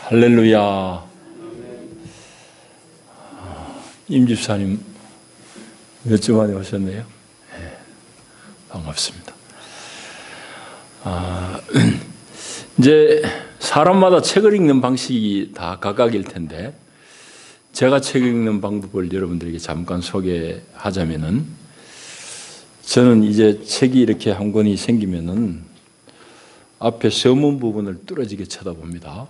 할렐루야. 임 집사님 몇 주 만에 오셨네요. 네, 반갑습니다. 이제 사람마다 책을 읽는 방식이 다 각각일 텐데 제가 책 읽는 방법을 여러분들에게 잠깐 소개하자면은, 저는 이제 책이 이렇게 한 권이 생기면은 앞에 서문 부분을 뚫어지게 쳐다봅니다.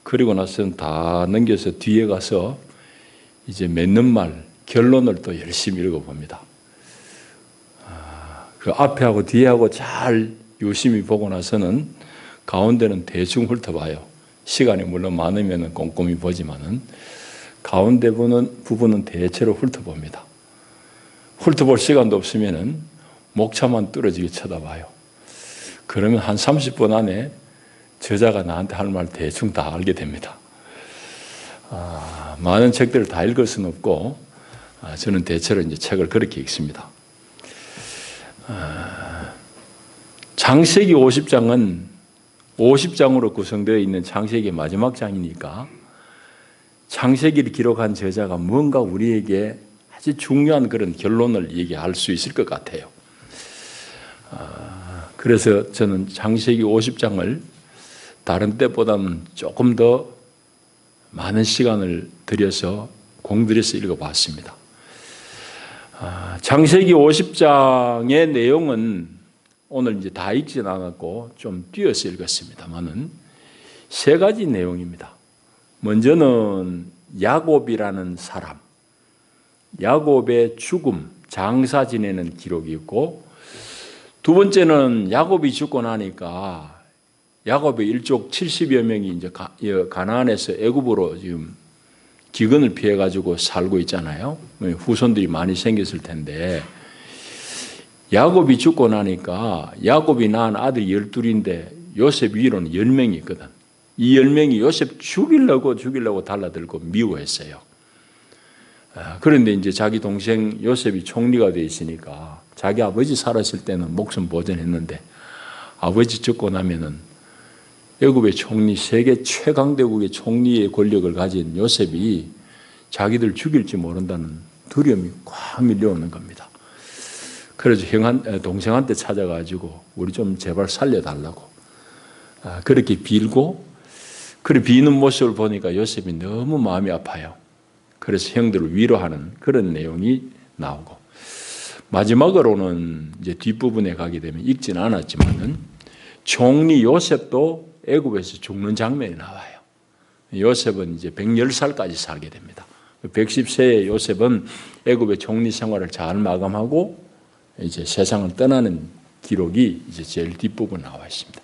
그리고 나서는 다 넘겨서 뒤에 가서 이제 맺는 말, 결론을 또 열심히 읽어봅니다. 그 앞에하고 뒤에하고 잘 유심히 보고 나서는 가운데는 대충 훑어봐요. 시간이 물론 많으면 꼼꼼히 보지만은 가운데 부분은 대체로 훑어봅니다. 훑어볼 시간도 없으면은 목차만 뚫어지게 쳐다봐요. 그러면 한 30분 안에 저자가 나한테 할 말 대충 다 알게 됩니다. 많은 책들을 다 읽을 수는 없고, 저는 대체로 이제 책을 그렇게 읽습니다. 창세기 50장은 50장으로 구성되어 있는 창세기의 마지막 장이니까 창세기를 기록한 저자가 뭔가 우리에게 아주 중요한 그런 결론을 얘기할 수 있을 것 같아요. 그래서 저는 창세기 50장을 다른 때보다는 조금 더 많은 시간을 들여서 공들여서 읽어봤습니다. 창세기 50장의 내용은 오늘 이제 다 읽지는 않았고 좀 띄어서 읽었습니다만은 세 가지 내용입니다. 먼저는 야곱이라는 사람, 야곱의 죽음, 장사 지내는 기록이 있고, 두 번째는 야곱이 죽고 나니까 야곱의 일족 70여 명이 이제 가나안에서 애굽으로 지금 기근을 피해 가지고 살고 있잖아요. 후손들이 많이 생겼을 텐데, 야곱이 죽고 나니까 야곱이 낳은 아들이 12인데 요셉 위로는 10명이 있거든. 이 10명이 요셉 죽이려고 달라들고 미워했어요. 그런데 이제 자기 동생 요셉이 총리가 되어 있으니까 자기 아버지 살았을 때는 목숨 보전했는데 아버지 죽고 나면은 애굽의 총리, 세계 최강대국의 총리의 권력을 가진 요셉이 자기들 죽일지 모른다는 두려움이 꽉 밀려오는 겁니다. 그래서 동생한테 찾아가지고 우리 좀 제발 살려달라고 그렇게 빌고, 그래 비는 모습을 보니까 요셉이 너무 마음이 아파요. 그래서 형들을 위로하는 그런 내용이 나오고, 마지막으로는 이제 뒷부분에 가게 되면 읽지는 않았지만은 총리 요셉도 애굽에서 죽는 장면이 나와요. 요셉은 이제 110살까지 살게 됩니다. 110세의 요셉은 애굽의 총리 생활을 잘 마감하고 이제 세상을 떠나는 기록이 이제 제일 뒷부분에 나와 있습니다.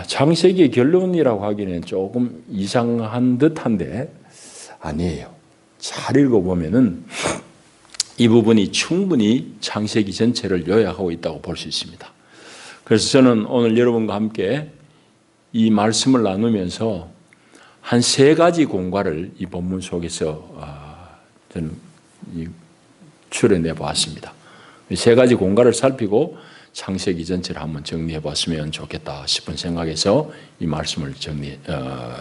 창세기의 결론이라고 하기는 조금 이상한 듯한데 아니에요. 잘 읽어보면은 이 부분이 충분히 창세기 전체를 요약하고 있다고 볼 수 있습니다. 그래서 저는 오늘 여러분과 함께 이 말씀을 나누면서 한 세 가지 공과를 이 본문 속에서 저는 추려내 보았습니다. 세 가지 공과를 살피고 창세기 전체를 한번 정리해 봤으면 좋겠다 싶은 생각에서 이 말씀을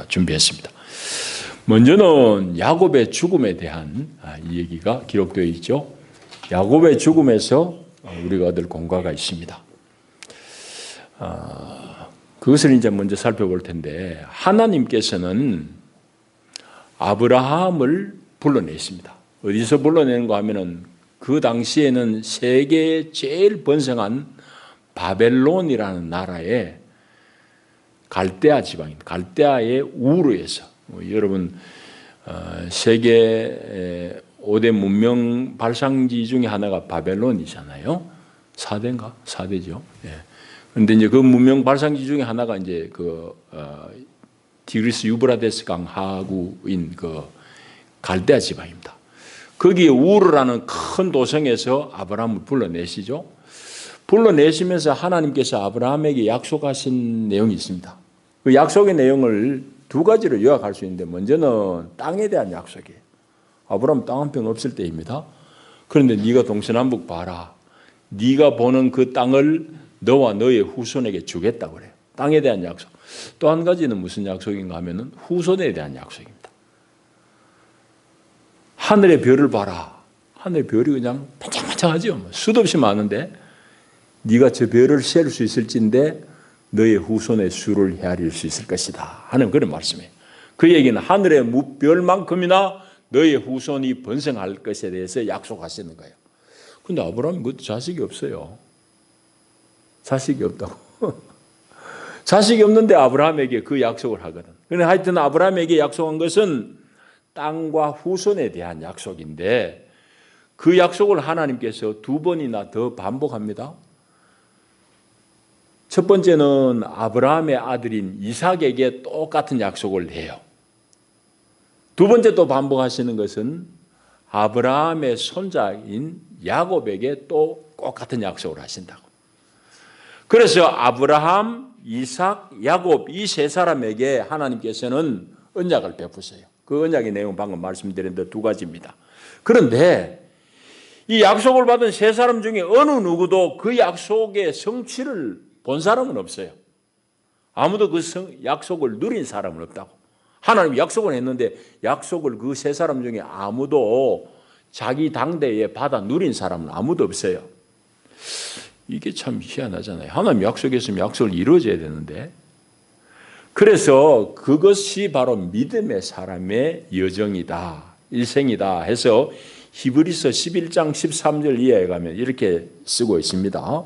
준비했습니다. 먼저는 야곱의 죽음에 대한 이 얘기가 기록되어 있죠. 야곱의 죽음에서 우리가 얻을 공과가 있습니다. 그것을 이제 먼저 살펴볼 텐데, 하나님께서는 아브라함을 불러내십니다. 어디서 불러내는가 하면은 그 당시에는 세계의 제일 번성한 바벨론이라는 나라의 갈대아 지방입니다. 갈대아의 우르에서, 여러분 세계 5대 문명 발상지 중에 하나가 바벨론이잖아요. 4대인가? 4대죠. 예. 그런데 이제 그 문명 발상지 중에 하나가 이제 디그리스 유브라데스 강 하구인 그 갈대아 지방입니다. 거기에 우르라는 큰 도성에서 아브라함을 불러내시죠. 불러내시면서 하나님께서 아브라함에게 약속하신 내용이 있습니다. 그 약속의 내용을 두 가지로 요약할 수 있는데, 먼저는 땅에 대한 약속이에요. 아브라함 땅 한 평 없을 때입니다. 그런데 네가 동서남북 봐라. 네가 보는 그 땅을 너와 너의 후손에게 주겠다고 그래요. 땅에 대한 약속. 또 한 가지는 무슨 약속인가 하면은 후손에 대한 약속입니다. 하늘의 별을 봐라. 하늘의 별이 그냥 반짝반짝하죠. 수도 없이 많은데 네가 저 별을 셀 수 있을진데 너의 후손의 수를 헤아릴 수 있을 것이다 하는 그런 말씀이에요. 그 얘기는 하늘의 별만큼이나 너의 후손이 번성할 것에 대해서 약속하시는 거예요. 근데 아브라함이 그것도 자식이 없어요. 자식이 없다고. 자식이 없는데 아브라함에게 그 약속을 하거든. 그런데 하여튼 아브라함에게 약속한 것은 땅과 후손에 대한 약속인데 그 약속을 하나님께서 두 번이나 더 반복합니다. 첫 번째는 아브라함의 아들인 이삭에게 똑같은 약속을 해요. 두 번째 또 반복하시는 것은 아브라함의 손자인 야곱에게 또 똑같은 약속을 하신다고. 그래서 아브라함, 이삭, 야곱 이 세 사람에게 하나님께서는 언약을 베푸세요. 그 언약의 내용 방금 말씀드린 두 가지입니다. 그런데 이 약속을 받은 세 사람 중에 어느 누구도 그 약속의 성취를 본 사람은 없어요. 아무도 그 약속을 누린 사람은 없다고. 하나님 약속을 했는데 약속을 그 세 사람 중에 아무도 자기 당대에 받아 누린 사람은 아무도 없어요. 이게 참 희한하잖아요. 하나님 약속했으면 약속을 이루어져야 되는데. 그래서 그것이 바로 믿음의 사람의 여정이다, 일생이다 해서 히브리서 11장 13절 이하에 가면 이렇게 쓰고 있습니다.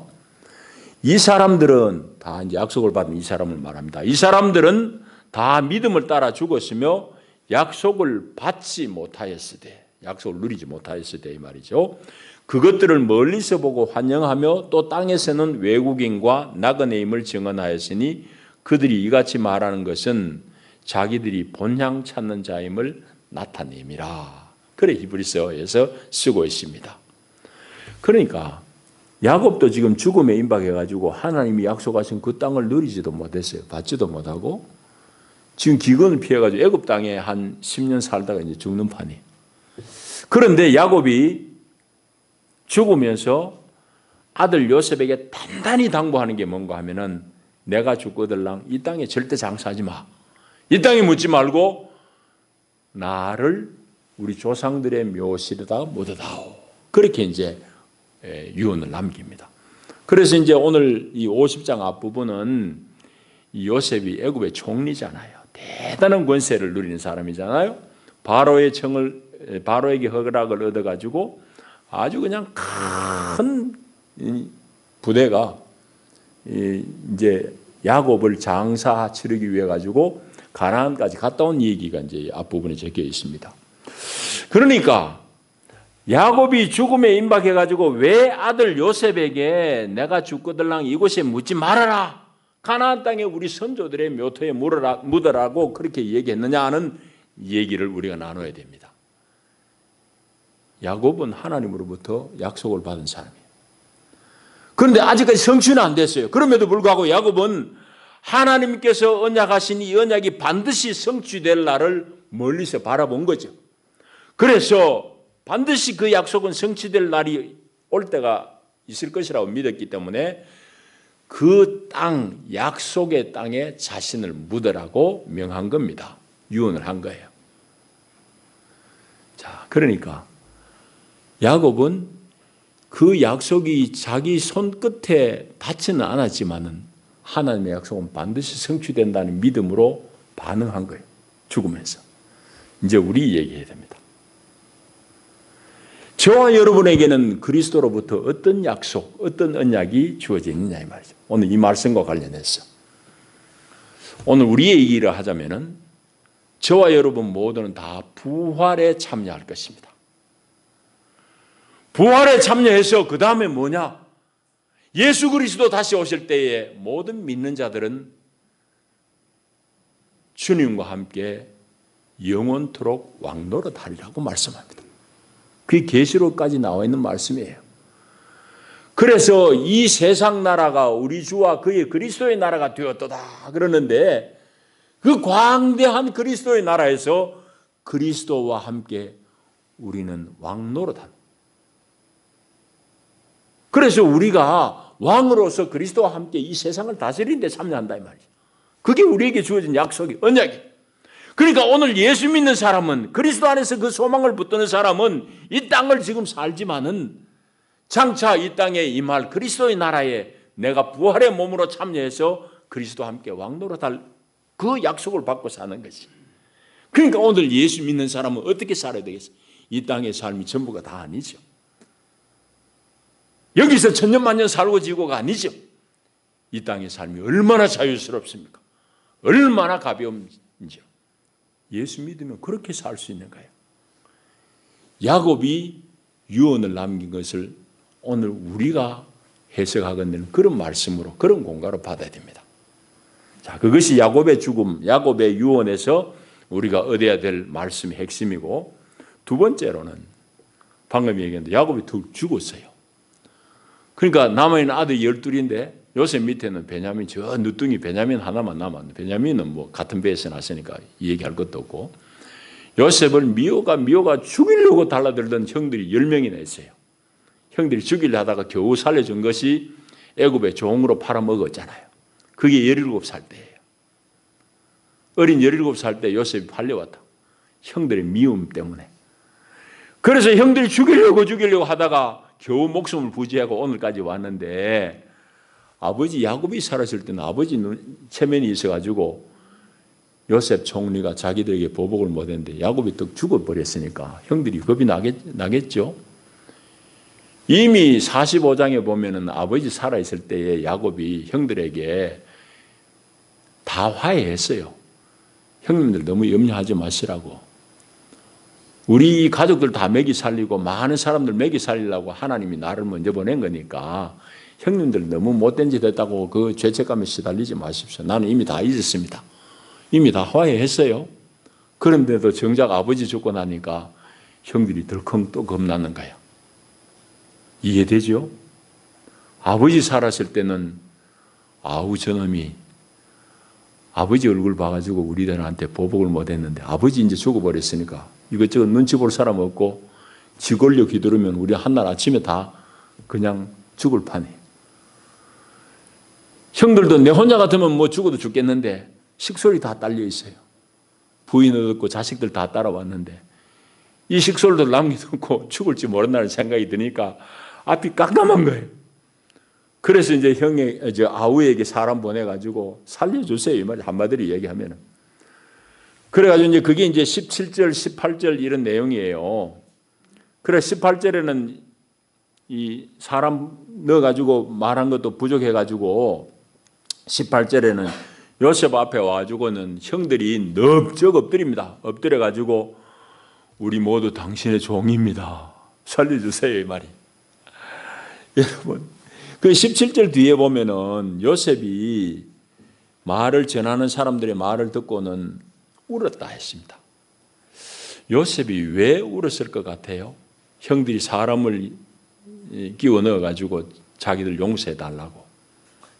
이 사람들은 다 이제 약속을 받은 이 사람을 말합니다. 이 사람들은 다 믿음을 따라 죽었으며 약속을 받지 못하였으되, 약속을 누리지 못하였으되 이 말이죠. 그것들을 멀리서 보고 환영하며 또 땅에서는 외국인과 나그네임을 증언하였으니 그들이 이같이 말하는 것은 자기들이 본향 찾는 자임을 나타냄이라. 그래 히브리서에서 쓰고 있습니다. 그러니까 야곱도 지금 죽음에 임박해가지고 하나님이 약속하신 그 땅을 누리지도 못했어요. 받지도 못하고 지금 기근을 피해가지고 애굽 땅에 한 10년 살다가 이제 죽는 판이에요. 그런데 야곱이 죽으면서 아들 요셉에게 단단히 당부하는 게 뭔가 하면은 내가 죽거들랑 이 땅에 절대 장사하지 마. 이 땅에 묻지 말고 나를 우리 조상들의 묘실에다가 묻어다오. 그렇게 이제 유언을 남깁니다. 그래서 이제 오늘 이 50장 앞부분은 이 요셉이 애굽의 총리잖아요. 대단한 권세를 누리는 사람이잖아요. 바로에게 허락을 얻어가지고 아주 그냥 큰 부대가 이제 야곱을 장사 치르기 위해 가지고 가나안까지 갔다 온 얘기가 이제 앞부분에 적혀 있습니다. 그러니까 야곱이 죽음에 임박해 가지고 왜 아들 요셉에게 내가 죽거들랑 이곳에 묻지 말아라. 가나안 땅에 우리 선조들의 묘토에 묻으라고 그렇게 얘기했느냐 하는 얘기를 우리가 나눠야 됩니다. 야곱은 하나님으로부터 약속을 받은 사람이에요. 그런데 아직까지 성취는 안 됐어요. 그럼에도 불구하고 야곱은 하나님께서 언약하신 이 언약이 반드시 성취될 날을 멀리서 바라본 거죠. 그래서 반드시 그 약속은 성취될 날이 올 때가 있을 것이라고 믿었기 때문에 그 땅, 약속의 땅에 자신을 묻으라고 명한 겁니다. 유언을 한 거예요. 자, 그러니까 야곱은 그 약속이 자기 손끝에 닿지는 않았지만은 하나님의 약속은 반드시 성취된다는 믿음으로 반응한 거예요. 죽으면서. 이제 우리 얘기해야 됩니다. 저와 여러분에게는 그리스도로부터 어떤 약속, 어떤 언약이 주어져 있느냐 이 말이죠. 오늘 이 말씀과 관련해서 오늘 우리의 얘기를 하자면은 저와 여러분 모두는 다 부활에 참여할 것입니다. 부활에 참여해서 그 다음에 뭐냐? 예수 그리스도 다시 오실 때에 모든 믿는 자들은 주님과 함께 영원토록 왕노릇하리라고 말씀합니다. 그게 계시록까지 나와 있는 말씀이에요. 그래서 이 세상 나라가 우리 주와 그의 그리스도의 나라가 되었도다 그러는데 그 광대한 그리스도의 나라에서 그리스도와 함께 우리는 왕노릇합니다. 그래서 우리가 왕으로서 그리스도와 함께 이 세상을 다스리는 데 참여한다 이 말이죠. 그게 우리에게 주어진 약속이, 언약이. 그러니까 오늘 예수 믿는 사람은, 그리스도 안에서 그 소망을 붙드는 사람은 이 땅을 지금 살지만은 장차 이 땅에 임할 그리스도의 나라에 내가 부활의 몸으로 참여해서 그리스도와 함께 왕노릇할 그 약속을 받고 사는 것이. 그러니까 오늘 예수 믿는 사람은 어떻게 살아야 되겠어요? 이 땅의 삶이 전부가 다 아니죠. 여기서 천년만년 살고 지고가 아니죠. 이 땅의 삶이 얼마나 자유스럽습니까? 얼마나 가벼운지요. 예수 믿으면 그렇게 살 수 있는 거예요. 야곱이 유언을 남긴 것을 오늘 우리가 해석하건대는 그런 말씀으로, 그런 공가로 받아야 됩니다. 자, 그것이 야곱의 죽음, 야곱의 유언에서 우리가 얻어야 될 말씀의 핵심이고, 두 번째로는 방금 얘기했는데 야곱이 죽었어요. 그러니까 남아있는 아들 12인데 요셉 밑에는 베냐민, 저 누뚱이 베냐민 하나만 남았는데, 베냐민은 뭐 같은 배에서 났으니까 얘기할 것도 없고, 요셉을 미호가 죽이려고 달라들던 형들이 10명이나 있어요. 형들이 죽이려 하다가 겨우 살려준 것이 애굽의 종으로 팔아먹었잖아요. 그게 17살 때예요. 어린 17살 때 요셉이 팔려왔다. 형들의 미움 때문에. 그래서 형들이 죽이려고 하다가 겨우 목숨을 부지하고 오늘까지 왔는데, 아버지 야곱이 살았을 때는 아버지 체면이 있어가지고 요셉 총리가 자기들에게 보복을 못했는데 야곱이 또 죽어버렸으니까 형들이 겁이 나겠죠. 이미 45장에 보면은 아버지 살아있을 때에 야곱이 형들에게 다 화해했어요. 형님들 너무 염려하지 마시라고. 우리 가족들 다 먹이 살리고 많은 사람들 먹이 살리려고 하나님이 나를 먼저 보낸 거니까 형님들 너무 못된 짓 했다고 그 죄책감에 시달리지 마십시오. 나는 이미 다 잊었습니다. 이미 다 화해했어요. 그런데도 정작 아버지 죽고 나니까 형들이 덜컹 또 겁나는 거예요. 이해되죠? 아버지 살았을 때는 아우 저놈이 아버지 얼굴 봐가지고 우리들한테 보복을 못했는데 아버지 이제 죽어버렸으니까 이것저것 눈치 볼 사람 없고 지 걸려 기두르면 우리 한날 아침에 다 그냥 죽을 판이에요. 형들도 내 혼자 같으면 뭐 죽어도 죽겠는데 식솔이 다 딸려 있어요. 부인을 얻고 자식들 다 따라왔는데 이 식솔도 남겨놓고 죽을지 모른다는 생각이 드니까 앞이 깜깜한 거예요. 그래서 이제 아우에게 사람 보내가지고 살려주세요. 이 말 한마디로 얘기하면은. 그래가지고 이제 그게 이제 17절, 18절 이런 내용이에요. 그래 18절에는 이 사람 넣어가지고 말한 것도 부족해가지고 18절에는 요셉 앞에 와가지고는 형들이 넙적 엎드립니다. 엎드려가지고 우리 모두 당신의 종입니다. 살려주세요. 이 말이. 여러분, 그 17절 뒤에 보면은 요셉이 말을 전하는 사람들의 말을 듣고는 울었다 했습니다. 요셉이 왜 울었을 것 같아요? 형들이 사람을 끼워 넣어가지고 자기들 용서해달라고.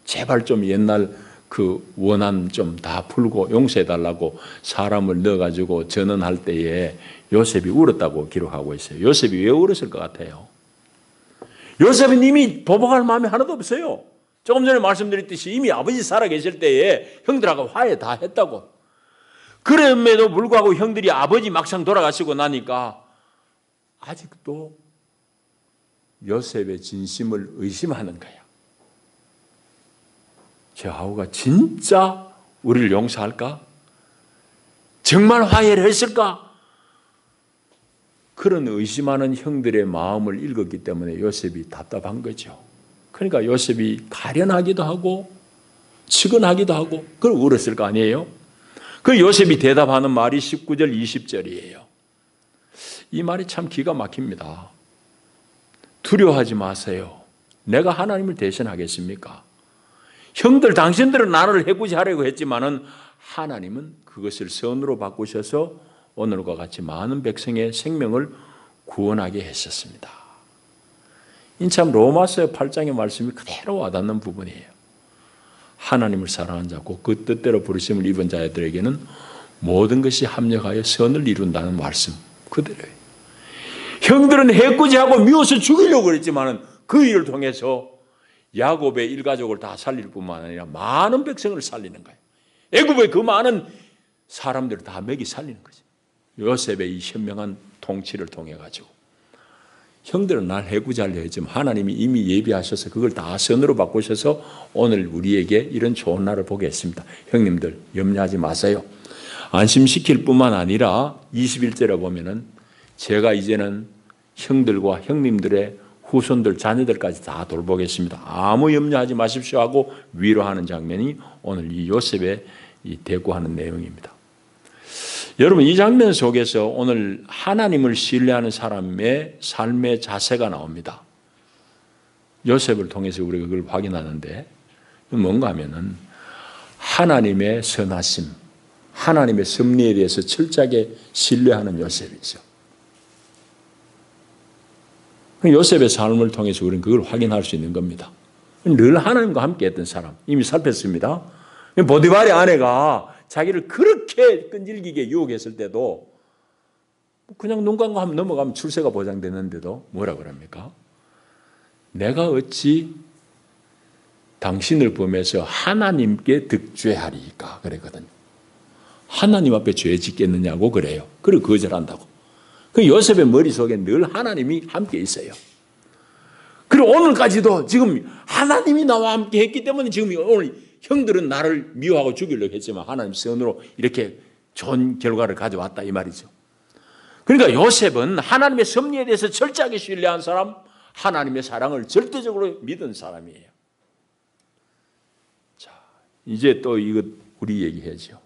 제발 좀 옛날 그 원한 좀 다 풀고 용서해달라고 사람을 넣어가지고 전언할 때에 요셉이 울었다고 기록하고 있어요. 요셉이 왜 울었을 것 같아요? 요셉은 이미 보복할 마음이 하나도 없어요. 조금 전에 말씀드렸듯이 이미 아버지 살아계실 때에 형들하고 화해 다 했다고. 그럼에도 불구하고 형들이 아버지 막상 돌아가시고 나니까 아직도 요셉의 진심을 의심하는 거야. 저 아우가 진짜 우리를 용서할까? 정말 화해를 했을까? 그런 의심하는 형들의 마음을 읽었기 때문에 요셉이 답답한 거죠. 그러니까 요셉이 가련하기도 하고 측은하기도 하고 그걸 울었을 거 아니에요? 그 요셉이 대답하는 말이 19절 20절이에요. 이 말이 참 기가 막힙니다. 두려워하지 마세요. 내가 하나님을 대신하겠습니까? 형들 당신들은 나를 해코지하려고 했지만은 하나님은 그것을 선으로 바꾸셔서 오늘과 같이 많은 백성의 생명을 구원하게 했었습니다. 이 참 로마서 8장의 말씀이 그대로 와닿는 부분이에요. 하나님을 사랑한 자고 그 뜻대로 부르심을 입은 자들에게는 모든 것이 합력하여 선을 이룬다는 말씀 그대로예요. 형들은 해코지하고 미워서 죽이려고 그랬지만은 그 일을 통해서 야곱의 일가족을 다 살릴 뿐만 아니라 많은 백성을 살리는 거예요. 애굽의 그 많은 사람들을 다 먹이 살리는 거죠. 요셉의 이 현명한 통치를 통해 가지고 형들은 날 해구자려 했지만 하나님이 이미 예비하셔서 그걸 다 선으로 바꾸셔서 오늘 우리에게 이런 좋은 날을 보게 했습니다. 형님들 염려하지 마세요. 안심시킬 뿐만 아니라 21절에 보면은 제가 이제는 형들과 형님들의 후손들 자녀들까지 다 돌보겠습니다. 아무 염려하지 마십시오 하고 위로하는 장면이 오늘 이 요셉의 이 대구하는 내용입니다. 여러분 이 장면 속에서 오늘 하나님을 신뢰하는 사람의 삶의 자세가 나옵니다. 요셉을 통해서 우리가 그걸 확인하는데 뭔가 하면은 하나님의 선하심, 하나님의 섭리에 대해서 철저하게 신뢰하는 요셉이죠. 요셉의 삶을 통해서 우리는 그걸 확인할 수 있는 겁니다. 늘 하나님과 함께 했던 사람, 이미 살폈습니다. 보디발의 아내가 자기를 그렇게 끈질기게 유혹했을 때도 그냥 눈 감고 하면 넘어가면 출세가 보장되는데도 뭐라 그럽니까? 내가 어찌 당신을 범해서 하나님께 득죄하리까 그랬거든요. 하나님 앞에 죄 짓겠느냐고 그래요. 그리고 거절한다고. 그 요셉의 머릿속에 늘 하나님이 함께 있어요. 그리고 오늘까지도 지금 하나님이 나와 함께 했기 때문에 지금 오늘 형들은 나를 미워하고 죽이려고 했지만 하나님 선으로 이렇게 좋은 결과를 가져왔다 이 말이죠. 그러니까 요셉은 하나님의 섭리에 대해서 철저하게 신뢰한 사람, 하나님의 사랑을 절대적으로 믿은 사람이에요. 자, 이제 또 이것 우리 얘기해야죠.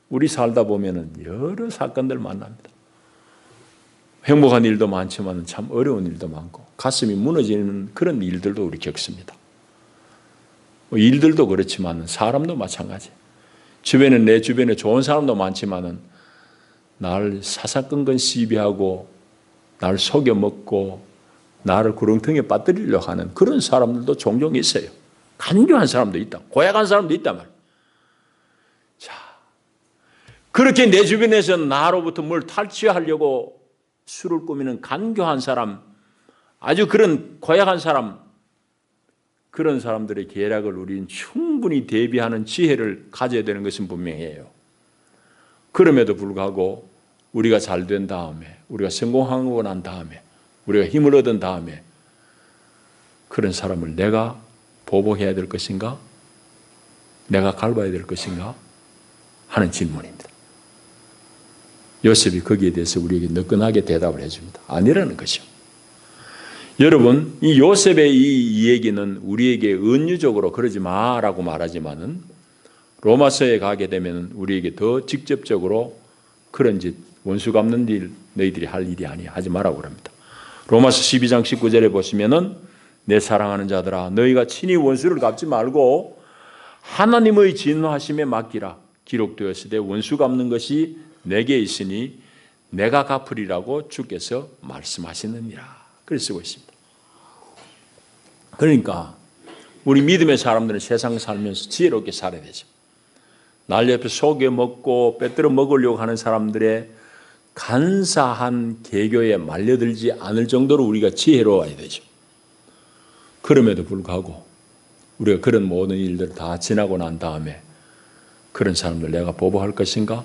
우리 살다 보면은 여러 사건들 만납니다. 행복한 일도 많지만 참 어려운 일도 많고 가슴이 무너지는 그런 일들도 우리 겪습니다. 일들도 그렇지만 사람도 마찬가지. 내 주변에 좋은 사람도 많지만 나를 사사건건 시비하고 나를 속여먹고 나를 구렁텅이에 빠뜨리려고 하는 그런 사람들도 종종 있어요. 간교한 사람도 있다. 고약한 사람도 있단 말이에요. 자, 그렇게 내 주변에서 나로부터 뭘 탈취하려고 수를 꾸미는 간교한 사람, 아주 그런 고약한 사람, 그런 사람들의 계략을 우리는 충분히 대비하는 지혜를 가져야 되는 것은 분명해요. 그럼에도 불구하고 우리가 잘 된 다음에, 우리가 성공하고 난 다음에, 우리가 힘을 얻은 다음에 그런 사람을 내가 보복해야 될 것인가? 내가 갈봐야 될 것인가? 하는 질문입니다. 요셉이 거기에 대해서 우리에게 너끈하게 대답을 해줍니다. 아니라는 것이요. 여러분, 이 요셉의 이 얘기는 우리에게 은유적으로 그러지 마라고 말하지만은 로마서에 가게 되면 우리에게 더 직접적으로 그런 짓, 원수 갚는 일 너희들이 할 일이 아니야. 하지 마라고 그럽니다. 로마서 12장 19절에 보시면은 내 사랑하는 자들아 너희가 친히 원수를 갚지 말고 하나님의 진노하심에 맡기라. 기록되었으되 원수 갚는 것이 내게 있으니 내가 갚으리라고 주께서 말씀하시느니라. 그렇게 쓰고 있습니다. 그러니까 우리 믿음의 사람들은 세상 살면서 지혜롭게 살아야 되죠. 날 옆에 속여 먹고 빼들어 먹으려고 하는 사람들의 간사한 계교에 말려들지 않을 정도로 우리가 지혜로워야 되죠. 그럼에도 불구하고 우리가 그런 모든 일들을 다 지나고 난 다음에 그런 사람들 내가 보복할 것인가?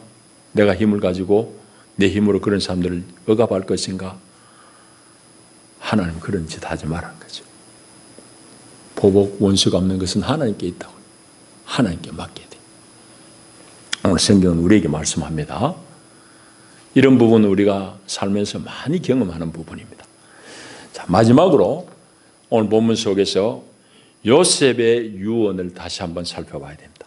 내가 힘을 가지고 내 힘으로 그런 사람들을 억압할 것인가? 하나님 그런 짓 하지 말라는 거죠. 보복, 원수 갚는 것은 하나님께 있다고. 하나님께 맡겨야 돼. 오늘 성경은 우리에게 말씀합니다. 이런 부분은 우리가 살면서 많이 경험하는 부분입니다. 자, 마지막으로 오늘 본문 속에서 요셉의 유언을 다시 한번 살펴봐야 됩니다.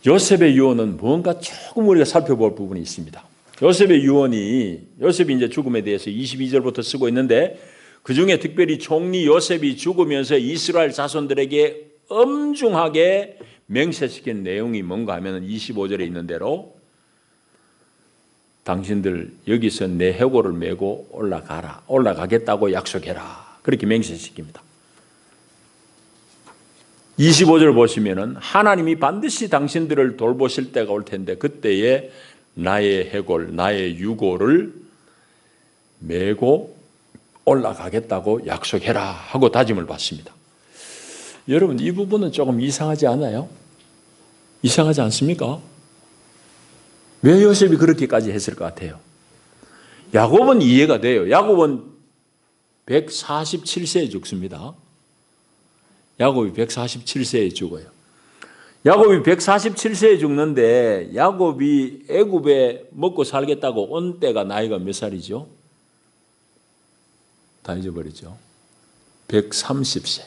요셉의 유언은 뭔가 조금 우리가 살펴볼 부분이 있습니다. 요셉의 유언이 요셉이 이제 죽음에 대해서 22절부터 쓰고 있는데 그 중에 특별히 총리 요셉이 죽으면서 이스라엘 자손들에게 엄중하게 맹세시킨 내용이 뭔가 하면 25절에 있는 대로 당신들 여기서 내 해골을 메고 올라가라. 올라가겠다고 약속해라. 그렇게 맹세시킵니다. 25절 보시면은 하나님이 반드시 당신들을 돌보실 때가 올 텐데 그때에 나의 해골, 나의 유골을 메고 올라가겠다고 약속해라 하고 다짐을 받습니다. 여러분 이 부분은 조금 이상하지 않아요? 이상하지 않습니까? 왜 요셉이 그렇게까지 했을 것 같아요? 야곱은 이해가 돼요. 야곱은 147세에 죽습니다. 야곱이 147세에 죽어요. 야곱이 147세에 죽는데 야곱이 애굽에 먹고 살겠다고 온 때가 나이가 몇 살이죠? 다 잊어버리죠. 130세.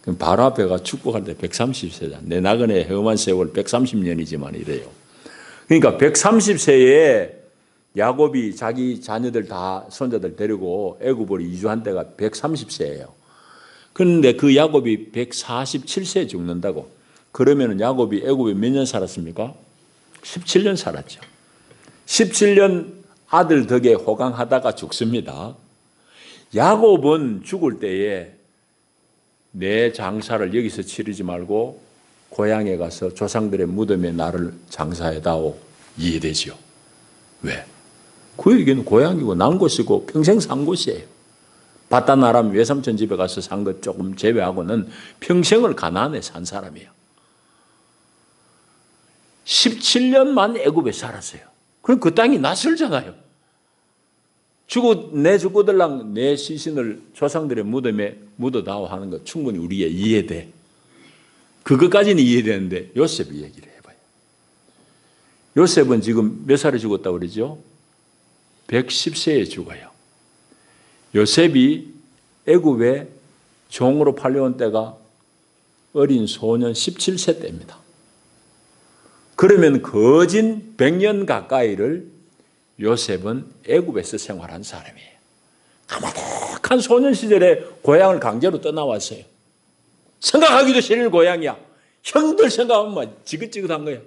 그럼 바로 앞에가 축복할 때 130세다. 내 나그네 험한 세월 130년이지만 이래요. 그러니까 130세에 야곱이 자기 자녀들 다 손자들 데리고 애굽으로 이주한 때가 130세예요. 그런데 그 야곱이 147세에 죽는다고. 그러면 야곱이 애굽에 몇 년 살았습니까? 17년 살았죠. 17년 아들 덕에 호강하다가 죽습니다. 야곱은 죽을 때에 내 장사를 여기서 치르지 말고 고향에 가서 조상들의 무덤에 나를 장사해다오 이해되죠. 왜? 그에게는 고향이고 난 곳이고 평생 산 곳이에요. 바다나람 외삼촌 집에 가서 산 것 조금 제외하고는 평생을 가나안에 산 사람이에요. 17년만 애굽에 살았어요. 그럼 그 땅이 낯설잖아요. 내 죽고들랑 내 시신을 조상들의 무덤에 묻어다오 하는 것 충분히 우리에 이해돼. 그것까지는 이해되는데 요셉이 얘기를 해봐요. 요셉은 지금 몇 살에 죽었다고 그러죠? 110세에 죽어요. 요셉이 애굽에 종으로 팔려온 때가 어린 소년 17세 때입니다. 그러면 거진 100년 가까이를 요셉은 애굽에서 생활한 사람이에요. 까마득한 소년 시절에 고향을 강제로 떠나왔어요. 생각하기도 싫은 고향이야. 형들 생각하면 지긋지긋한 거야.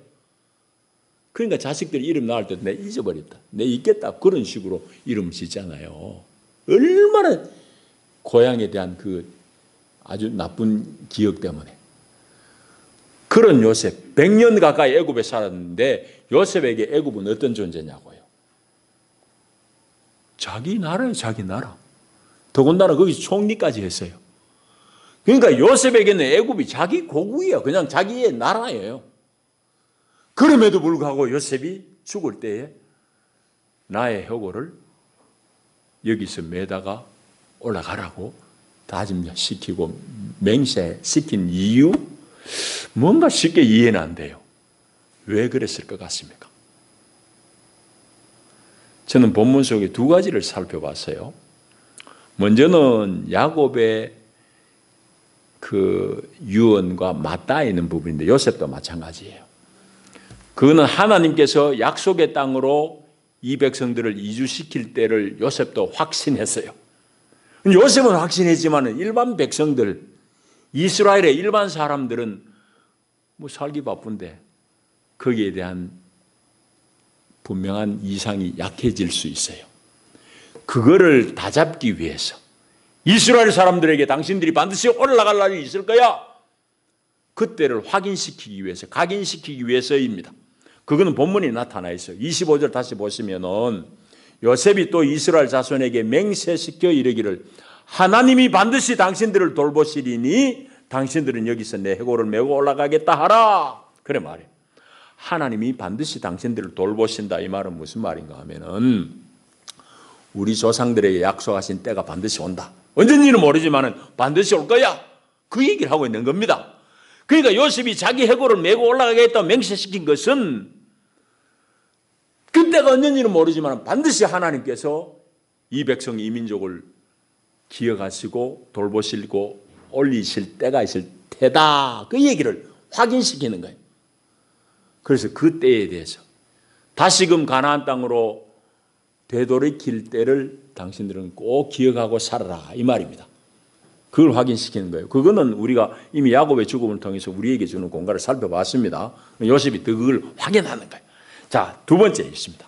그러니까 자식들 이름 나올 때 내 잊어버렸다. 내 잊겠다. 그런 식으로 이름 짓잖아요. 얼마나 고향에 대한 그 아주 나쁜 기억 때문에. 그런 요셉, 100년 가까이 애굽에 살았는데 요셉에게 애굽은 어떤 존재냐고요. 자기 나라예요, 자기 나라. 더군다나 거기서 총리까지 했어요. 그러니까 요셉에게는 애굽이 자기 고국이에요. 그냥 자기의 나라예요. 그럼에도 불구하고 요셉이 죽을 때에 나의 혀고를 여기서 매다가 올라가라고 다짐시키고 맹세시킨 이유? 뭔가 쉽게 이해는 안 돼요. 왜 그랬을 것 같습니까? 저는 본문 속에 두 가지를 살펴봤어요. 먼저는 야곱의 그 유언과 맞닿아 있는 부분인데 요셉도 마찬가지예요. 그거는 하나님께서 약속의 땅으로 이 백성들을 이주시킬 때를 요셉도 확신했어요. 요셉은 확신했지만 일반 백성들, 이스라엘의 일반 사람들은 뭐 살기 바쁜데 거기에 대한 분명한 이상이 약해질 수 있어요. 그거를 다잡기 위해서 이스라엘 사람들에게 당신들이 반드시 올라갈 날이 있을 거야. 그때를 확인시키기 위해서, 각인시키기 위해서입니다. 그거는 본문에 나타나 있어요. 25절 다시 보시면은 요셉이 또 이스라엘 자손에게 맹세시켜 이르기를 하나님이 반드시 당신들을 돌보시리니 당신들은 여기서 내 해골을 메고 올라가겠다 하라. 그래 말이에요. 하나님이 반드시 당신들을 돌보신다. 이 말은 무슨 말인가 하면은 우리 조상들에게 약속하신 때가 반드시 온다. 언제인지는 모르지만 반드시 올 거야. 그 얘기를 하고 있는 겁니다. 그러니까 요셉이 자기 해골을 메고 올라가겠다고 맹세시킨 것은 그때가 언제인지는 모르지만 반드시 하나님께서 이 백성 이 민족을 기억하시고 돌보시고 올리실 때가 있을 테다. 그 얘기를 확인시키는 거예요. 그래서 그 때에 대해서 다시금 가나안 땅으로 되돌이킬 때를 당신들은 꼭 기억하고 살아라. 이 말입니다. 그걸 확인시키는 거예요. 그거는 우리가 이미 야곱의 죽음을 통해서 우리에게 주는 공간을 살펴봤습니다. 요셉이 그걸 확인하는 거예요. 자, 두 번째 있습니다.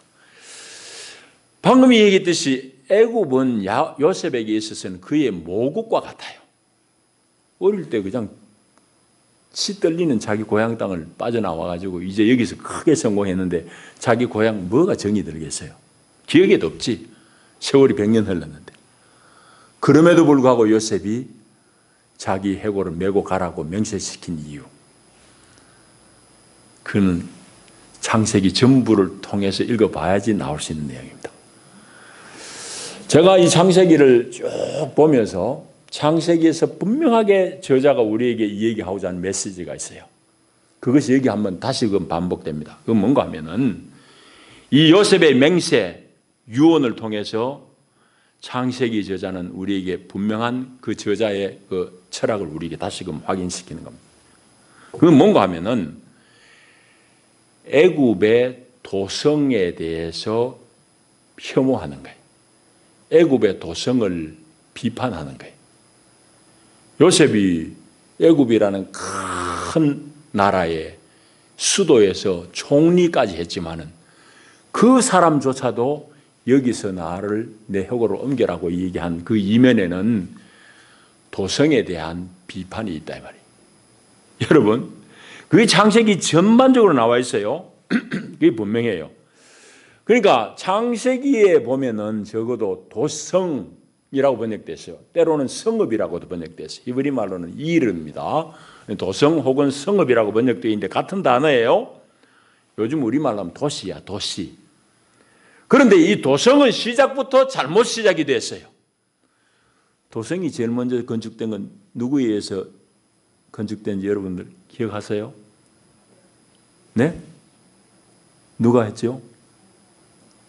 방금 얘기했듯이 애굽은 요셉에게 있어서는 그의 모국과 같아요. 어릴 때 그냥 치 떨리는 자기 고향 땅을 빠져나와가지고 이제 여기서 크게 성공했는데 자기 고향 뭐가 정이 들겠어요? 기억에도 없지. 세월이 100년 흘렀는데. 그럼에도 불구하고 요셉이 자기 해골을 메고 가라고 맹세시킨 이유. 그는 창세기 전부를 통해서 읽어봐야지 나올 수 있는 내용입니다. 제가 이 창세기를 쭉 보면서 창세기에서 분명하게 저자가 우리에게 얘기하고자 하는 메시지가 있어요. 그것이 여기 한번 다시금 반복됩니다. 그건 뭔가 하면은 이 요셉의 맹세, 유언을 통해서 창세기 저자는 우리에게 분명한 그 저자의 그 철학을 우리에게 다시금 확인시키는 겁니다. 그건 뭔가 하면은 애굽의 도성에 대해서 혐오하는 거예요. 애굽의 도성을 비판하는 거예요. 요셉이 애굽이라는 큰 나라의 수도에서 총리까지 했지만은 그 사람조차도 여기서 나를 내 혁으로 옮겨라고 얘기한 그 이면에는 도성에 대한 비판이 있다 이 말이에요. 여러분, 그게 창세기 전반적으로 나와 있어요. 그게 분명해요. 그러니까 창세기에 보면은 적어도 도성이라고 번역됐어요. 때로는 성읍이라고도 번역됐어요. 히브리 말로는 이르입니다. 도성 혹은 성읍이라고 번역되어 있는데 같은 단어예요. 요즘 우리말로 하면 도시야, 도시. 그런데 이 도성은 시작부터 잘못 시작이 됐어요. 도성이 제일 먼저 건축된 건 누구에 의해서 건축된지 여러분들 기억하세요? 네? 누가 했죠?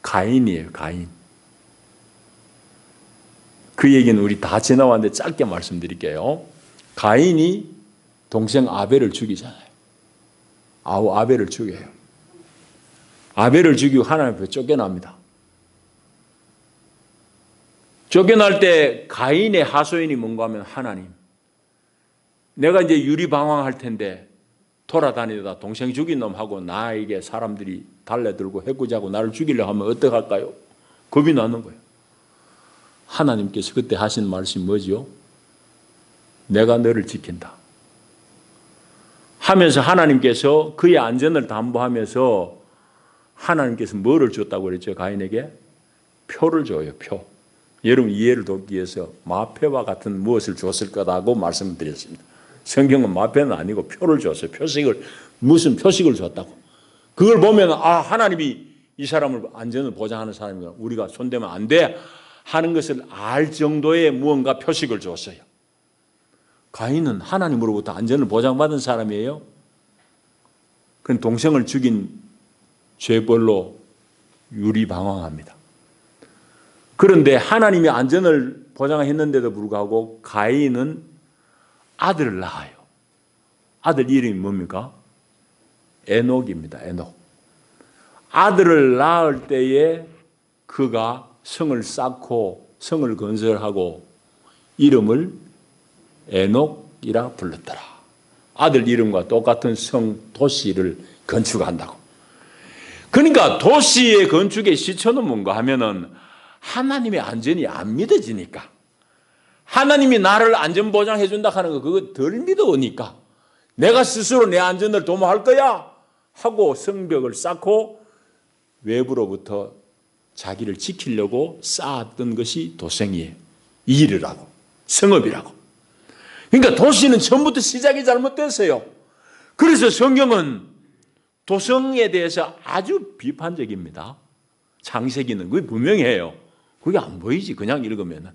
가인이에요, 가인. 그 얘기는 우리 다 지나왔는데 짧게 말씀드릴게요. 가인이 동생 아벨을 죽이잖아요. 아벨을 죽여요. 아벨을 죽이고 하나님 앞에 쫓겨납니다. 쫓겨날 때 가인의 하소연이 뭔가 하면 하나님, 내가 이제 유리방황할 텐데 돌아다니다 동생 죽인 놈하고 나에게 사람들이 달래들고 해코지하고 나를 죽이려고 하면 어떡할까요? 겁이 나는 거예요. 하나님께서 그때 하신 말씀이 뭐죠? 내가 너를 지킨다 하면서 하나님께서 그의 안전을 담보하면서 하나님께서 뭐를 줬다고 그랬죠? 가인에게? 표를 줘요. 표. 여러분 이해를 돕기 위해서 마패와 같은 무엇을 줬을 거라고 말씀드렸습니다. 성경은 마패는 아니고 표를 줬어요. 표식을, 무슨 표식을 줬다고. 그걸 보면 하나님이 이 사람을 안전을 보장하는 사람이구나. 우리가 손대면 안 돼 하는 것을 알 정도의 무언가 표식을 줬어요. 가인은 하나님으로부터 안전을 보장받은 사람이에요. 그건 동생을 죽인 죄벌로 유리방황합니다. 그런데 하나님이 안전을 보장했는데도 불구하고 가인은 아들을 낳아요. 아들 이름이 뭡니까? 에녹입니다. 에녹. 아들을 낳을 때에 그가 성을 쌓고 성을 건설하고 이름을 에녹이라 불렀더라. 아들 이름과 똑같은 성 도시를 건축한다고. 그러니까 도시의 건축의 시초는 뭔가 하면은 하나님의 안전이 안 믿어지니까, 하나님이 나를 안전 보장해 준다 하는 거 그거 덜 믿어오니까 내가 스스로 내 안전을 도모할 거야 하고 성벽을 쌓고 외부로부터 자기를 지키려고 쌓았던 것이 도성이에요. 이르라고, 성읍이라고. 그러니까 도시는 처음부터 시작이 잘못됐어요. 그래서 성경은 도성에 대해서 아주 비판적입니다. 창세기는 그게 분명해요. 그게 안 보이지 그냥 읽으면은.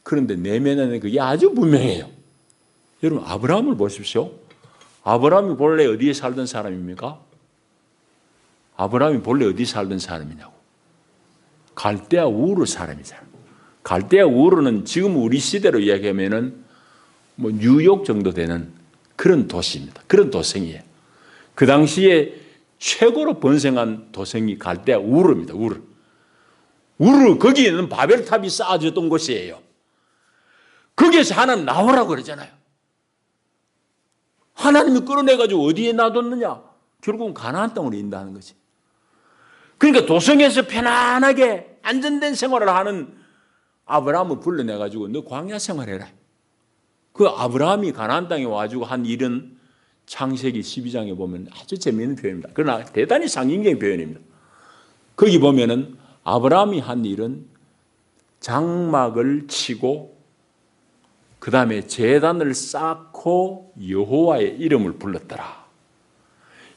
그런데 내면에는 그게 아주 분명해요. 여러분 아브라함을 보십시오. 아브라함이 본래 어디에 살던 사람입니까? 아브라함이 본래 어디 살던 사람이냐고. 갈대아 우르 사람이잖아요. 갈대아 우르는 지금 우리 시대로 이야기하면은 뭐 뉴욕 정도 되는 그런 도시입니다. 그런 도성이에요. 그 당시에 최고로 번성한 도성이 갈대아 우르입니다. 우르 거기에는 바벨탑이 쌓아졌던 곳이에요. 거기에서 하나님 나오라고 그러잖아요. 하나님이 끌어내가지고 어디에 놔뒀느냐? 결국은 가나안 땅으로 인도하는 거지. 그러니까 도성에서 편안하게 안전된 생활을 하는 아브라함을 불러내가지고 너 광야 생활해라. 그 아브라함이 가나안 땅에 와가지고 한 일은 창세기 12장에 보면 아주 재미있는 표현입니다. 그러나 대단히 상징적인 표현입니다. 거기 보면은 아브라함이 한 일은 장막을 치고 그 다음에 제단을 쌓고 여호와의 이름을 불렀더라.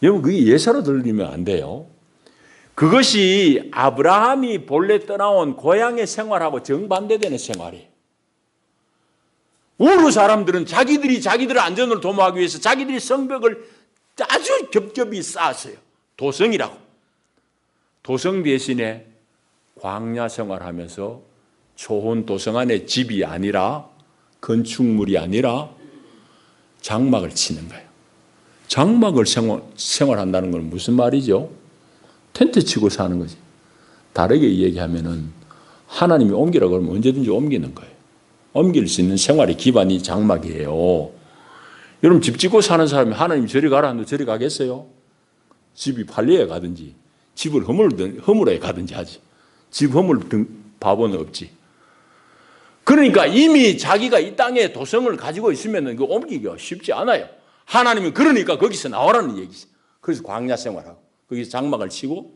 여러분 그게 예사로 들리면 안 돼요. 그것이 아브라함이 본래 떠나온 고향의 생활하고 정반대되는 생활이에요. 우르 사람들은 자기들이 자기들의 안전을 도모하기 위해서 자기들이 성벽을 아주 겹겹이 쌓았어요. 도성이라고. 도성 대신에 광야 생활하면서 좋은 도성 안에 집이 아니라 건축물이 아니라 장막을 치는 거예요. 장막을 생활한다는 건 무슨 말이죠? 텐트 치고 사는 거지. 다르게 얘기하면은 하나님이 옮기라고 하면 언제든지 옮기는 거예요. 옮길 수 있는 생활의 기반이 장막이에요. 여러분 집 짓고 사는 사람이 하나님 저리 가라 하는데 저리 가겠어요? 집이 팔려야 가든지 집을 허물어야 가든지 하지. 집 허물 바보는 없지. 그러니까 이미 자기가 이 땅에 도성을 가지고 있으면 그 옮기기가 쉽지 않아요. 하나님은 그러니까 거기서 나오라는 얘기죠. 그래서 광야 생활하고 거기서 장막을 치고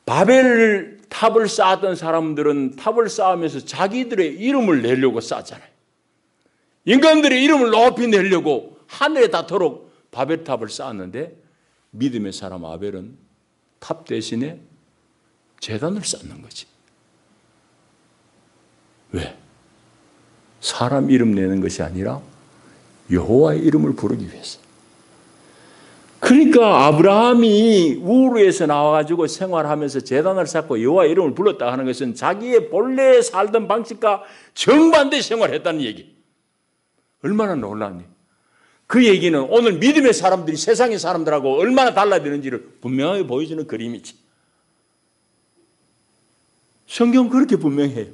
바벨 탑을 쌓았던 사람들은 탑을 쌓으면서 자기들의 이름을 내려고 쌓잖아요. 인간들의 이름을 높이 내려고 하늘에 닿도록 바벨 탑을 쌓았는데 믿음의 사람 아벨은 탑 대신에 제단을 쌓는 거지. 왜? 사람 이름 내는 것이 아니라 여호와의 이름을 부르기 위해서. 그러니까 아브라함이 우르에서 나와가지고 생활하면서 제단을 쌓고 여호와의 이름을 불렀다 하는 것은 자기의 본래 살던 방식과 정반대 생활했다는 얘기. 얼마나 놀랍니? 그 얘기는 오늘 믿음의 사람들이 세상의 사람들하고 얼마나 달라지는지를 분명하게 보여주는 그림이지. 성경 그렇게 분명해요.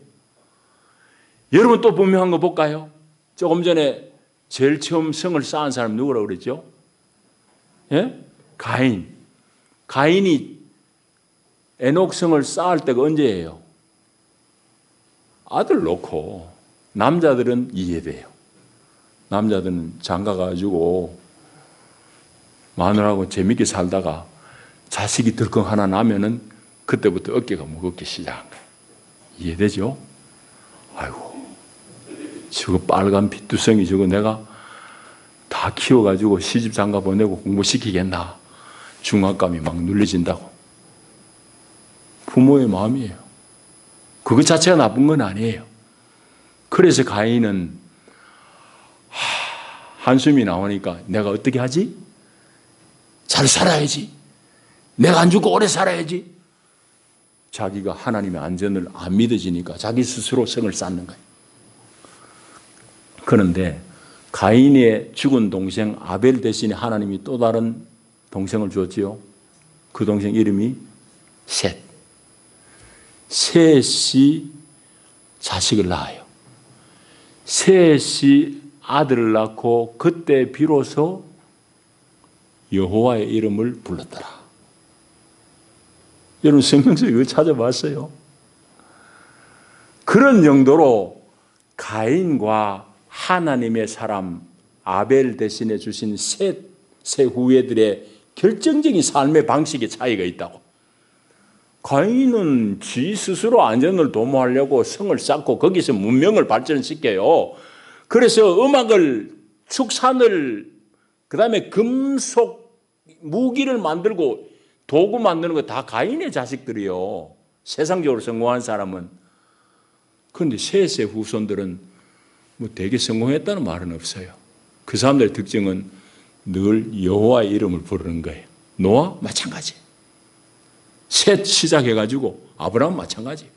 여러분 또 분명한 거 볼까요? 조금 전에 제일 처음 성을 쌓은 사람 누구라고 그랬죠? 예? 가인. 가인이 에녹성을 쌓을 때가 언제예요? 아들 놓고. 남자들은 이해돼요. 남자들은 장가 가지고 마누라하고 재밌게 살다가 자식이 덜컹 하나 나면은 그때부터 어깨가 무겁기 시작한 거예요. 이해되죠? 아이고, 저거 빨간 피투성이 저거 내가 다 키워가지고 시집 장가 보내고 공부시키겠나. 중압감이 막 눌려진다고. 부모의 마음이에요. 그것 자체가 나쁜 건 아니에요. 그래서 가인은 한숨이 나오니까 내가 어떻게 하지? 잘 살아야지. 내가 안 죽고 오래 살아야지. 자기가 하나님의 안전을 안 믿어지니까 자기 스스로 성을 쌓는 거예요. 그런데 가인의 죽은 동생 아벨 대신에 하나님이 또 다른 동생을 줬지요. 그 동생 이름이 셋. 셋이 자식을 낳아요. 셋이 아들을 낳고 그때 비로소 여호와의 이름을 불렀더라. 여러분 성경에서 이거 찾아봤어요? 그런 정도로 가인과 하나님의 사람 아벨 대신에 주신 셋 후예들의 결정적인 삶의 방식의 차이가 있다고. 가인은 지 스스로 안전을 도모하려고 성을 쌓고 거기서 문명을 발전시켜요. 그래서 음악을, 축산을, 그 다음에 금속 무기를 만들고 도구 만드는 거 다 가인의 자식들이요. 세상적으로 성공한 사람은. 그런데 셋의 후손들은 뭐 되게 성공했다는 말은 없어요. 그 사람들의 특징은 늘 여호와의 이름을 부르는 거예요. 노아 마찬가지. 셋 시작해가지고 아브라함 마찬가지.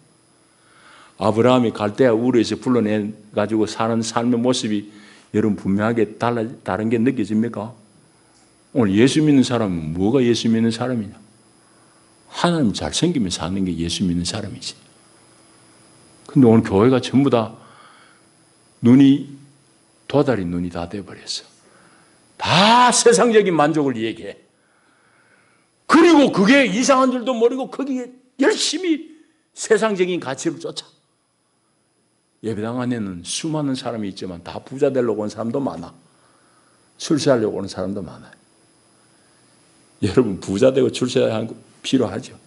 아브라함이 갈대아 우르에서 불러내가지고 사는 삶의 모습이 여러분 분명하게 다른 게 느껴집니까? 오늘 예수 믿는 사람은 뭐가 예수 믿는 사람이냐? 하나님 잘 섬기며 사는 게 예수 믿는 사람이지. 근데 오늘 교회가 전부 다 도다리 눈이 다 돼버렸어. 다 세상적인 만족을 얘기해. 그리고 그게 이상한 줄도 모르고 거기에 열심히 세상적인 가치를 쫓아. 예배당 안에는 수많은 사람이 있지만 다 부자 되려고 온 사람도 많아. 출세하려고 오는 사람도 많아요. 여러분 부자 되고 출세하는 거 필요하죠.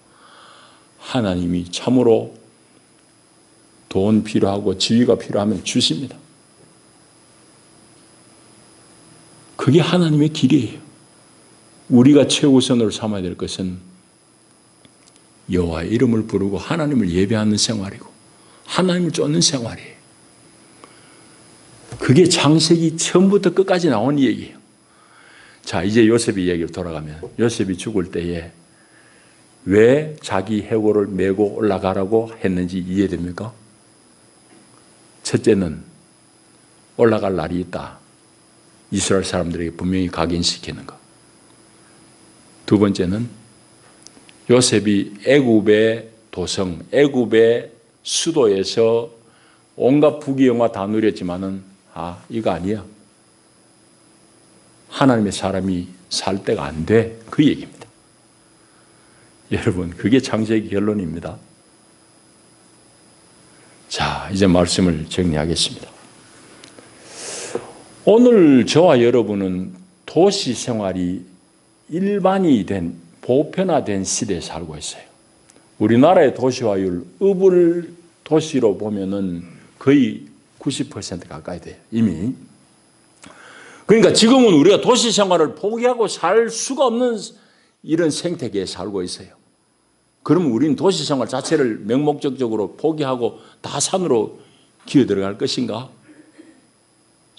하나님이 참으로 돈 필요하고 지위가 필요하면 주십니다. 그게 하나님의 길이에요. 우리가 최우선으로 삼아야 될 것은 여호와의 이름을 부르고 하나님을 예배하는 생활이고 하나님을 쫓는 생활이에요. 그게 창세기 처음부터 끝까지 나온 얘기예요. 자, 이제 요셉의 얘기로 돌아가면 요셉이 죽을 때에 왜 자기 해골을 메고 올라가라고 했는지 이해됩니까? 첫째는 올라갈 날이 있다. 이스라엘 사람들에게 분명히 각인시키는 것. 두 번째는 요셉이 애굽의 도성, 애굽의 수도에서 온갖 부귀영화 다 누렸지만은 이거 아니야. 하나님의 사람이 살 때가 안 돼. 그 얘기입니다. 여러분, 그게 창세기 결론입니다. 자, 이제 말씀을 정리하겠습니다. 오늘 저와 여러분은 도시 생활이 일반이 된, 보편화된 시대에 살고 있어요. 우리나라의 도시화율, 읍을 도시로 보면은 거의 90% 가까이 돼요, 이미. 그러니까 지금은 우리가 도시 생활을 포기하고 살 수가 없는 이런 생태계에 살고 있어요. 그러면 우리는 도시 생활 자체를 맹목적으로 포기하고 다 산으로 기어 들어갈 것인가?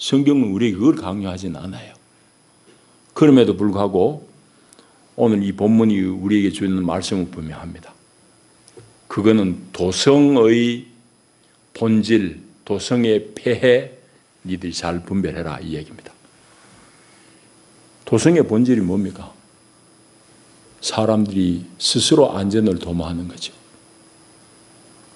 성경은 우리에게 그걸 강요하지는 않아요. 그럼에도 불구하고 오늘 이 본문이 우리에게 주는 말씀을 분명합니다. 그거는 도성의 본질, 도성의 폐해, 니들이 잘 분별해라, 이 얘기입니다. 도성의 본질이 뭡니까? 사람들이 스스로 안전을 도모하는 거죠.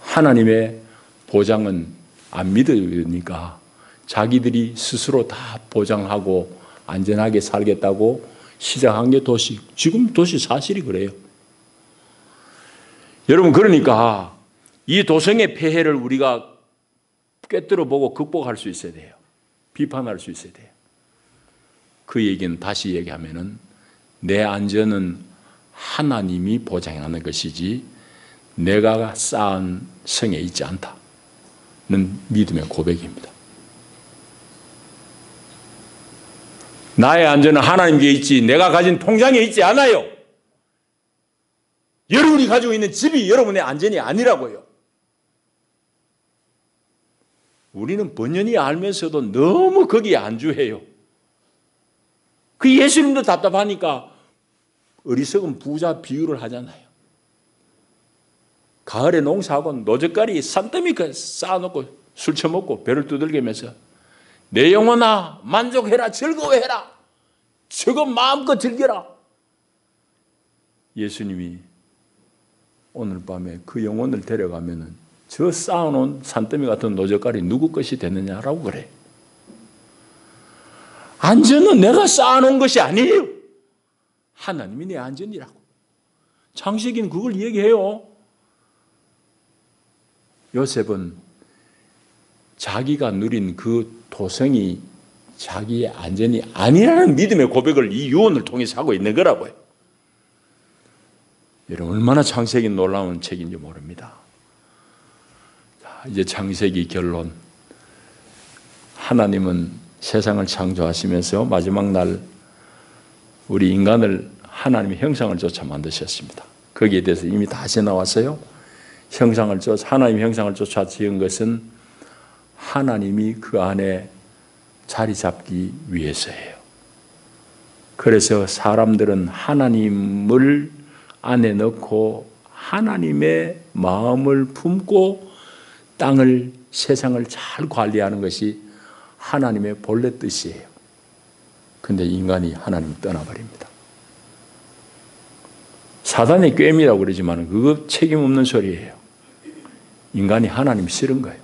하나님의 보장은 안 믿으니까 자기들이 스스로 다 보장하고 안전하게 살겠다고 시작한 게 도시. 지금 도시 사실이 그래요. 여러분, 그러니까 이 도성의 폐해를 우리가 꿰뚫어 보고 극복할 수 있어야 돼요. 비판할 수 있어야 돼요. 그 얘기는 다시 얘기하면은 내 안전은 하나님이 보장하는 것이지 내가 쌓은 성에 있지 않다는 믿음의 고백입니다. 나의 안전은 하나님께 있지 내가 가진 통장에 있지 않아요. 여러분이 가지고 있는 집이 여러분의 안전이 아니라고요. 우리는 번연히 알면서도 너무 거기에 안주해요. 그 예수님도 답답하니까 어리석은 부자 비유를 하잖아요. 가을에 농사하고 노젓가리 산더미 쌓아놓고 술 처먹고 배를 두들기면서 내 영혼아 만족해라, 즐거워해라, 저거 마음껏 즐겨라. 예수님이 오늘 밤에 그 영혼을 데려가면은 저 쌓아놓은 산더미 같은 노젓가리 누구 것이 되느냐라고 그래. 안전은 내가 쌓아놓은 것이 아니에요. 하나님이 내 안전이라고. 창세기는 그걸 얘기해요. 요셉은 자기가 누린 그 도성이 자기의 안전이 아니라는 믿음의 고백을 이 유언을 통해서 하고 있는 거라고요. 여러분, 얼마나 창세기 놀라운 책인지 모릅니다. 자, 이제 창세기 결론. 하나님은 세상을 창조하시면서 마지막 날 우리 인간을 하나님의 형상을 쫓아 만드셨습니다. 거기에 대해서 이미 다시 나왔어요. 하나님의 형상을 쫓아 지은 것은 하나님이 그 안에 자리 잡기 위해서예요. 그래서 사람들은 하나님을 안에 넣고 하나님의 마음을 품고 땅을, 세상을 잘 관리하는 것이 하나님의 본래 뜻이에요. 근데 인간이 하나님을 떠나버립니다. 사단의 꾀임이라고 그러지만 그거 책임 없는 소리예요. 인간이 하나님 싫은 거예요.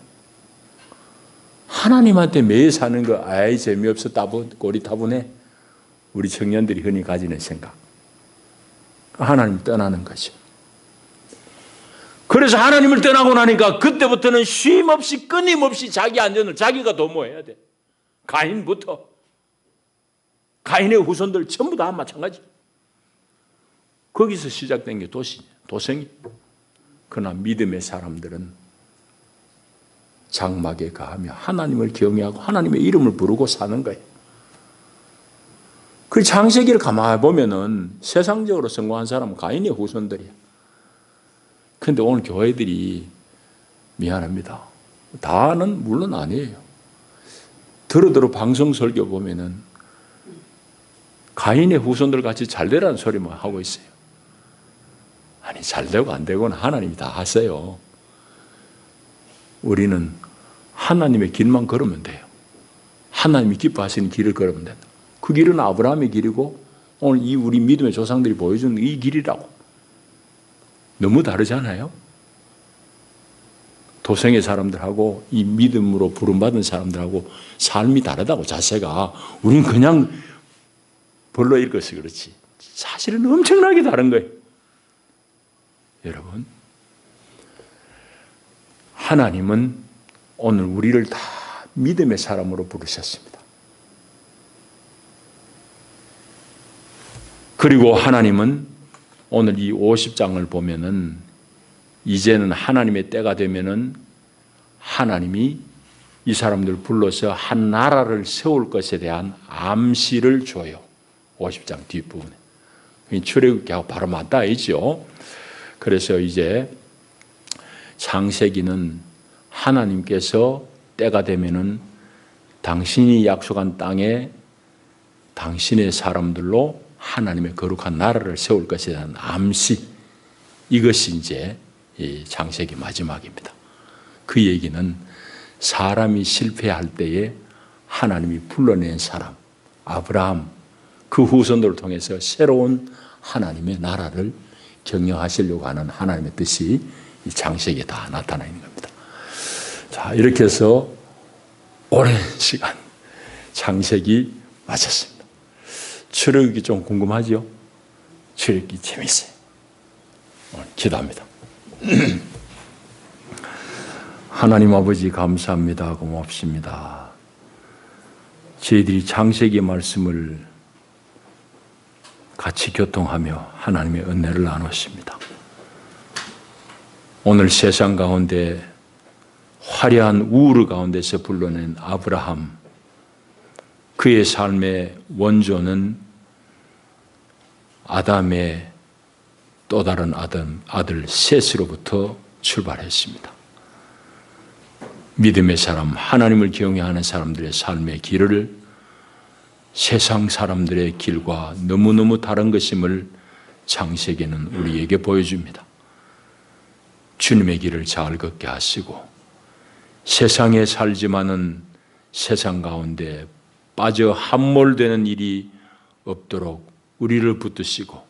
하나님한테 매일 사는 거 아이 재미없어 고리타분해. 우리 청년들이 흔히 가지는 생각. 하나님 떠나는 거죠. 그래서 하나님을 떠나고 나니까 그때부터는 쉼 없이 끊임없이 자기 안전을 자기가 도모해야 돼. 가인부터 가인의 후손들 전부 다 마찬가지. 거기서 시작된 게 도성이. 그러나 믿음의 사람들은 장막에 가하며 하나님을 경외하고 하나님의 이름을 부르고 사는 거예요. 그 창세기를 가만히 보면은 세상적으로 성공한 사람은 가인의 후손들이야. 그런데 오늘 교회들이 미안합니다. 다는 물론 아니에요. 들어 방송 설교 보면은 가인의 후손들 같이 잘 되라는 소리만 하고 있어요. 아니, 잘 되고 안 되고는 하나님이 다 하세요. 우리는 하나님의 길만 걸으면 돼요. 하나님이 기뻐하시는 길을 걸으면 된다. 그 길은 아브라함의 길이고 오늘 이 우리 믿음의 조상들이 보여준 이 길이라고. 너무 다르잖아요. 도성의 사람들하고 이 믿음으로 부름받은 사람들하고 삶이 다르다고, 자세가. 우린 그냥 벌러 읽어서 그렇지 사실은 엄청나게 다른 거예요. 여러분, 하나님은 오늘 우리를 다 믿음의 사람으로 부르셨습니다. 그리고 하나님은 오늘 이 50장을 보면은 이제는 하나님의 때가 되면은 하나님이 이 사람들 불러서 한 나라를 세울 것에 대한 암시를 줘요. 50장 뒷부분에. 출애굽기하고 바로 맞닿아 있죠. 그래서 이제 창세기는 하나님께서 때가 되면은 당신이 약속한 땅에 당신의 사람들로 하나님의 거룩한 나라를 세울 것에 대한 암시, 이것이 이제 이 창세기 마지막입니다. 그 얘기는 사람이 실패할 때에 하나님이 불러낸 사람, 아브라함, 그 후손들을 통해서 새로운 하나님의 나라를 경영하시려고 하는 하나님의 뜻이 이 창세기에 다 나타나 있는 겁니다. 자, 이렇게 해서 오랜 시간 창세기 마쳤습니다. 출애굽기 좀 궁금하죠? 출애굽기 재밌어요. 오늘 기도합니다. 하나님 아버지, 감사합니다. 고맙습니다. 저희들이 창세기 말씀을 같이 교통하며 하나님의 은혜를 나눴습니다. 오늘 세상 가운데 화려한 우울 가운데서 불러낸 아브라함, 그의 삶의 원조는 아담의 또 다른 아들 셋으로부터 출발했습니다. 믿음의 사람, 하나님을 경외하는 사람들의 삶의 길을 세상 사람들의 길과 너무너무 다른 것임을 창세기는 우리에게 보여줍니다. 주님의 길을 잘 걷게 하시고 세상에 살지만은 세상 가운데 빠져 함몰되는 일이 없도록 우리를 붙드시고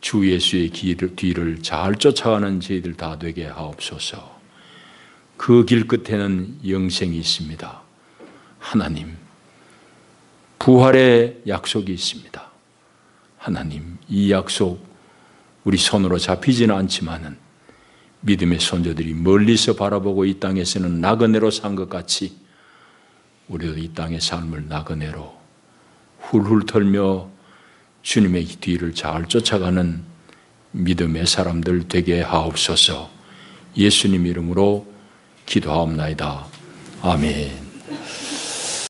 주 예수의 뒤를 잘 쫓아가는 저희들 다 되게 하옵소서. 그 길 끝에는 영생이 있습니다. 하나님, 부활의 약속이 있습니다. 하나님, 이 약속 우리 손으로 잡히지는 않지만은 믿음의 손자들이 멀리서 바라보고 이 땅에서는 나그네로 산 것 같이 우리도 이 땅의 삶을 나그네로 훌훌 털며 주님의 뒤를 잘 쫓아가는 믿음의 사람들 되게 하옵소서. 예수님 이름으로 기도하옵나이다. 아멘.